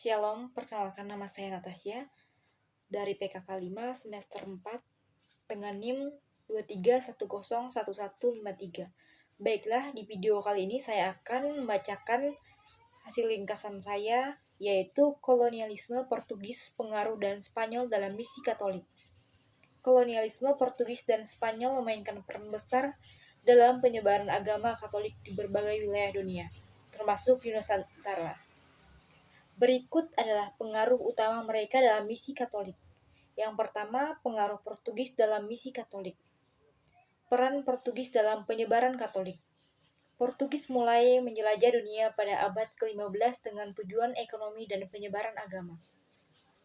Shalom, perkenalkan nama saya Natasha dari PKK 5 semester 4 dengan NIM 23101153. Baiklah, di video kali ini saya akan membacakan hasil ringkasan saya, yaitu kolonialisme Portugis, pengaruh dan Spanyol dalam misi Katolik. Kolonialisme Portugis dan Spanyol memainkan peran besar dalam penyebaran agama Katolik di berbagai wilayah dunia, termasuk di Nusantara. Berikut adalah pengaruh utama mereka dalam misi Katolik. Yang pertama, pengaruh Portugis dalam misi Katolik. Peran Portugis dalam penyebaran Katolik. Portugis mulai menjelajah dunia pada abad ke-15 dengan tujuan ekonomi dan penyebaran agama.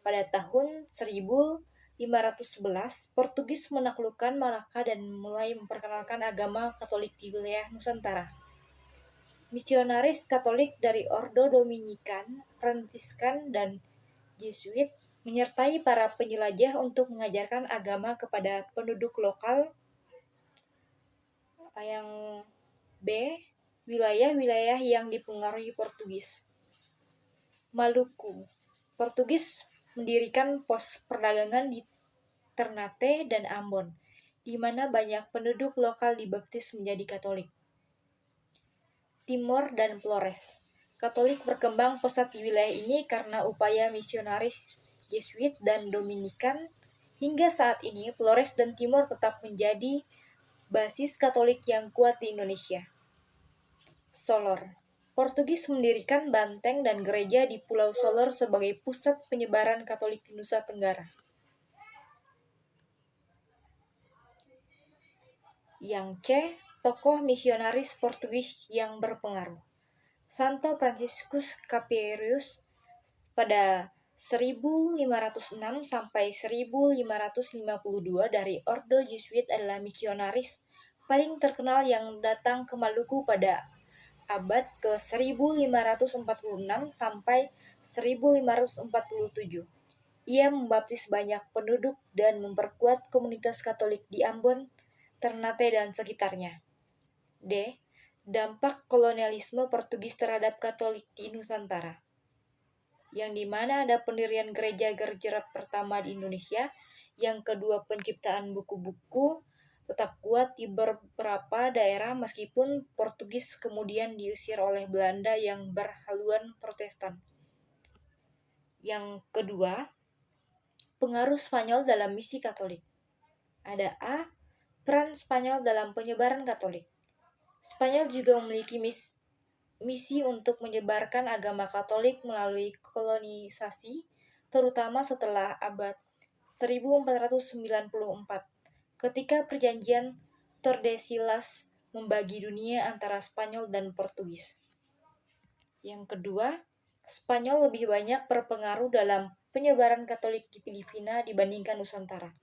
Pada tahun 1511, Portugis menaklukkan Malaka dan mulai memperkenalkan agama Katolik di wilayah Nusantara. Misionaris Katolik dari Ordo Dominikan, Fransiskan, dan Jesuit menyertai para penjelajah untuk mengajarkan agama kepada penduduk lokal. Yang B. Wilayah-wilayah yang dipengaruhi Portugis. Maluku. Portugis mendirikan pos perdagangan di Ternate dan Ambon, di mana banyak penduduk lokal dibaptis menjadi Katolik. Timor dan Flores. Katolik berkembang pesat di wilayah ini karena upaya misionaris Jesuit dan Dominikan. Hingga saat ini, Flores dan Timor tetap menjadi basis Katolik yang kuat di Indonesia. Solor. Portugis mendirikan banteng dan gereja di Pulau Solor sebagai pusat penyebaran Katolik di Nusa Tenggara. Yang C. Tokoh misionaris Portugis yang berpengaruh. Santo Franciscus Xaverius pada 1506 sampai 1552 dari Ordo Jesuit adalah misionaris paling terkenal yang datang ke Maluku pada abad ke-1546 sampai 1547. Ia membaptis banyak penduduk dan memperkuat komunitas Katolik di Ambon, Ternate, dan sekitarnya. D. Dampak kolonialisme Portugis terhadap Katolik di Nusantara, yang dimana ada pendirian gereja gerjera pertama di Indonesia, yang kedua penciptaan buku-buku tetap kuat di beberapa daerah meskipun Portugis kemudian diusir oleh Belanda yang berhaluan Protestan. Yang kedua, pengaruh Spanyol dalam misi Katolik. Ada A. Peran Spanyol dalam penyebaran Katolik. Spanyol juga memiliki misi untuk menyebarkan agama Katolik melalui kolonisasi, terutama setelah abad 1494, ketika perjanjian Tordesillas membagi dunia antara Spanyol dan Portugis. Yang kedua, Spanyol lebih banyak berpengaruh dalam penyebaran Katolik di Filipina dibandingkan Nusantara.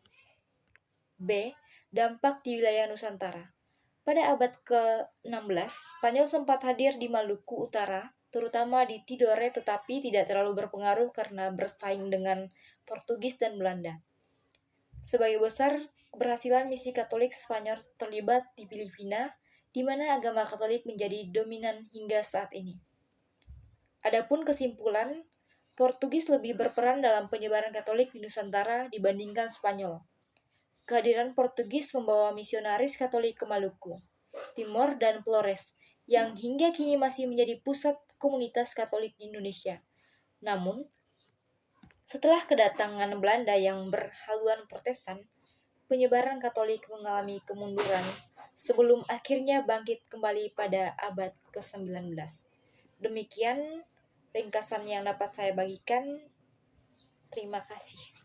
B. Dampak di wilayah Nusantara. Pada abad ke-16, Spanyol sempat hadir di Maluku Utara, terutama di Tidore, tetapi tidak terlalu berpengaruh karena bersaing dengan Portugis dan Belanda. Sebagai besar keberhasilan misi Katolik Spanyol terlibat di Filipina, di mana agama Katolik menjadi dominan hingga saat ini. Adapun kesimpulan, Portugis lebih berperan dalam penyebaran Katolik di Nusantara dibandingkan Spanyol. Kehadiran Portugis membawa misionaris Katolik ke Maluku, Timor, dan Flores, yang hingga kini masih menjadi pusat komunitas Katolik di Indonesia. Namun, setelah kedatangan Belanda yang berhaluan Protestan, penyebaran Katolik mengalami kemunduran sebelum akhirnya bangkit kembali pada abad ke-19. Demikian ringkasan yang dapat saya bagikan. Terima kasih.